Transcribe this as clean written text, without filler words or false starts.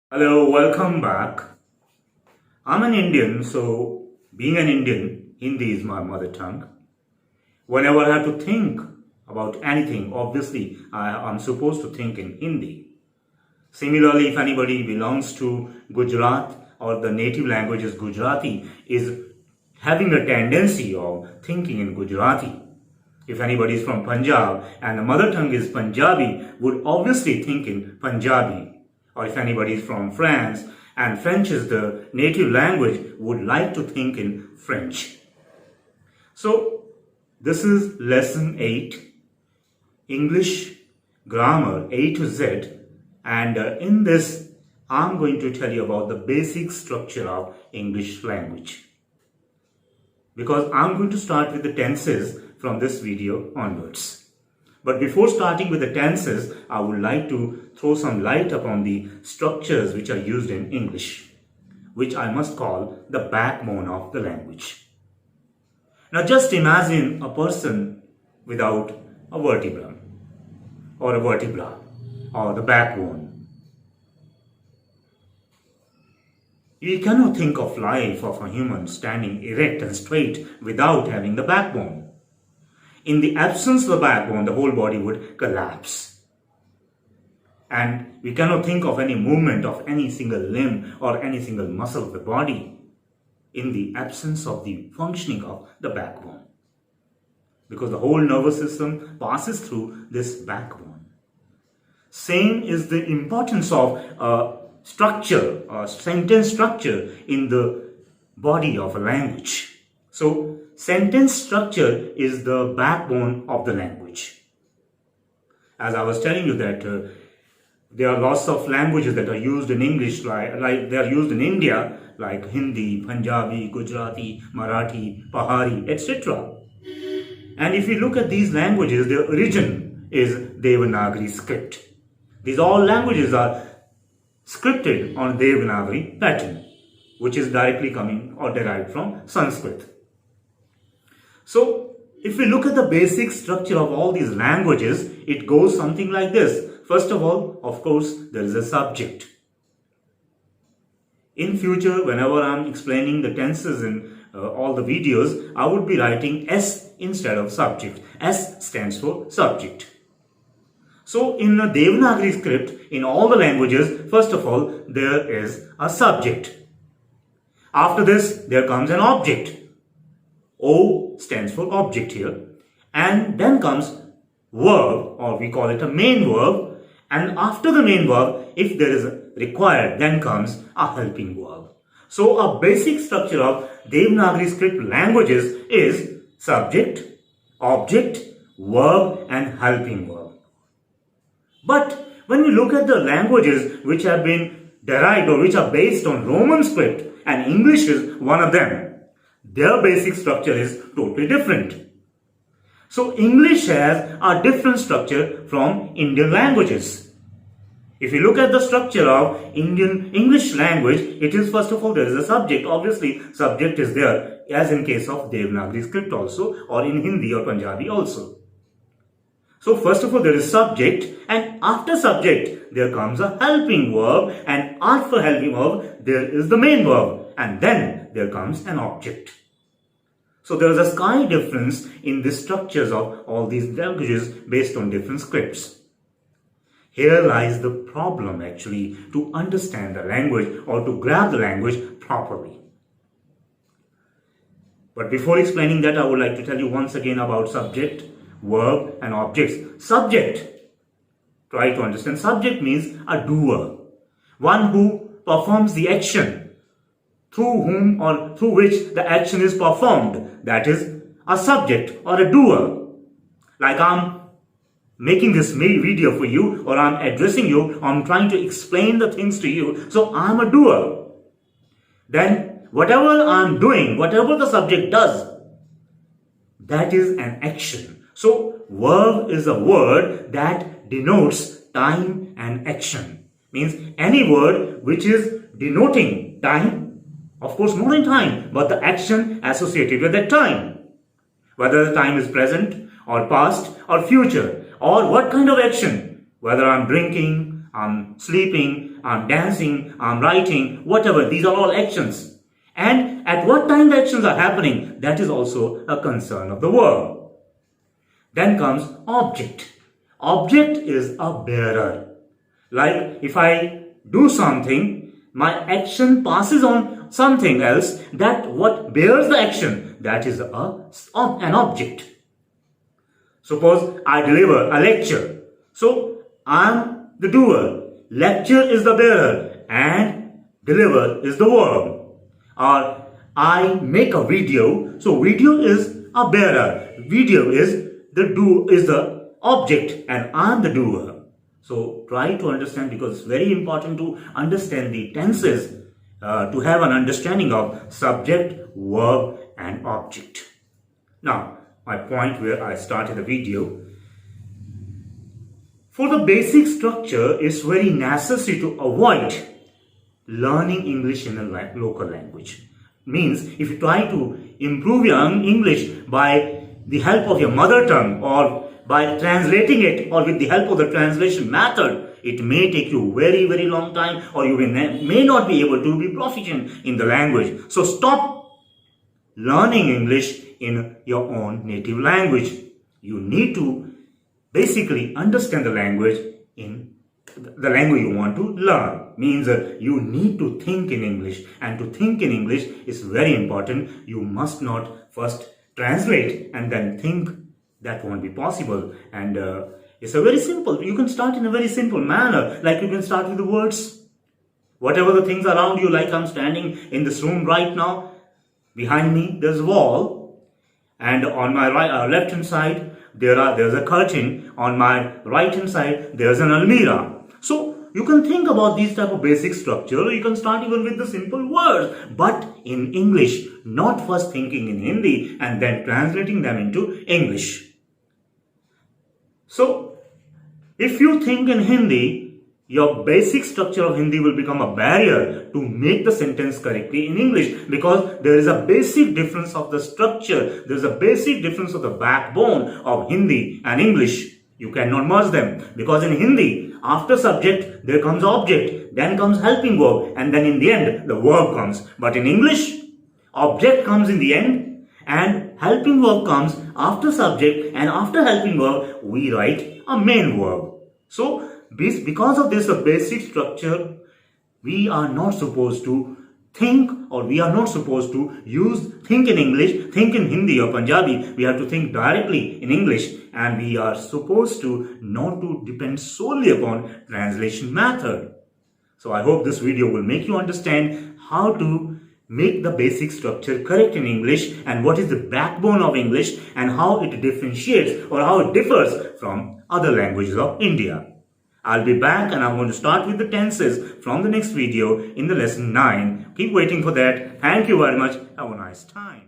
Hello, welcome back. I'm an Indian, so being an Indian, Hindi is my mother tongue. Whenever I have to think about anything, obviously I'm supposed to think in Hindi. Similarly, if anybody belongs to Gujarat or the native language is Gujarati, is having a tendency of thinking in Gujarati. If anybody is from Punjab and the mother tongue is Punjabi, would obviously think in Punjabi. Or if anybody is from France and French is the native language, would like to think in French. So, this is lesson 8, English grammar A to Z, and in this, I'm going to tell you about the basic structure of English language. Because I'm going to start with the tenses from this video onwards. But before starting with the tenses, I would like to throw some light upon the structures which are used in English, which I must call the backbone of the language. Now just imagine a person without a vertebra or the backbone. You cannot think of life of a human standing erect and straight without having the backbone. In the absence of the backbone, the whole body would collapse. And we cannot think of any movement of any single limb or any single muscle of the body in the absence of the functioning of the backbone. Because the whole nervous system passes through this backbone. Same is the importance of structure, sentence structure in the body of a language. So, sentence structure is the backbone of the language. As I was telling you that there are lots of languages that are used in English, like they are used in India, like Hindi, Punjabi, Gujarati, Marathi, Pahari, etc. And if you look at these languages, their origin is Devanagari script. These all languages are scripted on Devanagari pattern, which is directly coming or derived from Sanskrit. So, if we look at the basic structure of all these languages, it goes something like this. First of all, of course, there is a subject. In future, whenever I'm explaining the tenses in all the videos, I would be writing S instead of subject. S stands for subject. So, in the Devanagari script, in all the languages, first of all, there is a subject. After this, there comes an object. O stands for object here. And then comes verb, or we call it a main verb. And after the main verb, if there is required, then comes a helping verb. So a basic structure of Devanagari script languages is subject, object, verb and helping verb. But when we look at the languages which have been derived or which are based on Roman script, and English is one of them, their basic structure is totally different. So English has a different structure from Indian languages. If you look at the structure of Indian English language, it is first of all there is a subject. Obviously, subject is there as in case of Devanagari script also, or in Hindi or Punjabi also. So first of all there is subject, and after subject there comes a helping verb, and after helping verb there is the main verb, and then there comes an object. So there is a sky difference in the structures of all these languages based on different scripts. Here lies the problem actually to understand the language or to grab the language properly. But before explaining that, I would like to tell you once again about subject, verb and objects. Subject, try to understand. Subject means a doer, one who performs the action, through whom or through which the action is performed. That is a subject or a doer. Like I'm making this video for you, or I'm addressing you, I'm trying to explain the things to you. So I'm a doer. Then whatever I'm doing, whatever the subject does, that is an action. So verb is a word that denotes time and action. Means any word which is denoting time, of course not in time, but the action associated with that time. Whether the time is present or past or future, or what kind of action. Whether I'm drinking, I'm sleeping, I'm dancing, I'm writing, whatever. These are all actions. And at what time the actions are happening, that is also a concern of the verb. Then comes object. Object is a bearer. Like if I do something, my action passes on something else, that what bears the action, that is an object. Suppose I deliver a lecture. So I'm the doer. Lecture is the bearer and deliver is the verb. Or I make a video. So video is a bearer. Video is the object and I'm the doer. So try to understand, because it's very important to understand the tenses to have an understanding of subject, verb and object. Now, my point where I started the video. For the basic structure, it's very necessary to avoid learning English in a local language. Means if you try to improve your English by the help of your mother tongue or by translating it or with the help of the translation method, it may take you very, very long time, or you may not be able to be proficient in the language. So stop learning English in your own native language. You need to basically understand the language in the language you want to learn. Means you need to think in English, and to think in English is very important. You must not first translate and then think. That won't be possible. And it's a very simple, you can start in a very simple manner. Like you can start with the words. Whatever the things around you, like I'm standing in this room right now. Behind me there's a wall, and on my left hand side there's a curtain. On my right hand side there's an almirah. So you can think about these type of basic structure. You can start even with the simple words, but in English, not first thinking in Hindi and then translating them into English. So if you think in Hindi, your basic structure of Hindi will become a barrier to make the sentence correctly in English, because there is a basic difference of the structure. There is a basic difference of the backbone of Hindi and English. You cannot merge them, because in Hindi, after subject, there comes object, then comes helping verb, and then in the end, the verb comes. But in English, object comes in the end, and helping verb comes after subject, and after helping verb, we write a main verb. So, because of this basic structure, we are not supposed to think, or we are not supposed to think in English, think in Hindi or Punjabi. We have to think directly in English, and we are supposed to not to depend solely upon translation method. So I hope this video will make you understand how to make the basic structure correct in English, and what is the backbone of English, and how it differentiates or how it differs from other languages of India. I'll be back, and I'm going to start with the tenses from the next video in the lesson 9. Keep waiting for that. Thank you very much. Have a nice time.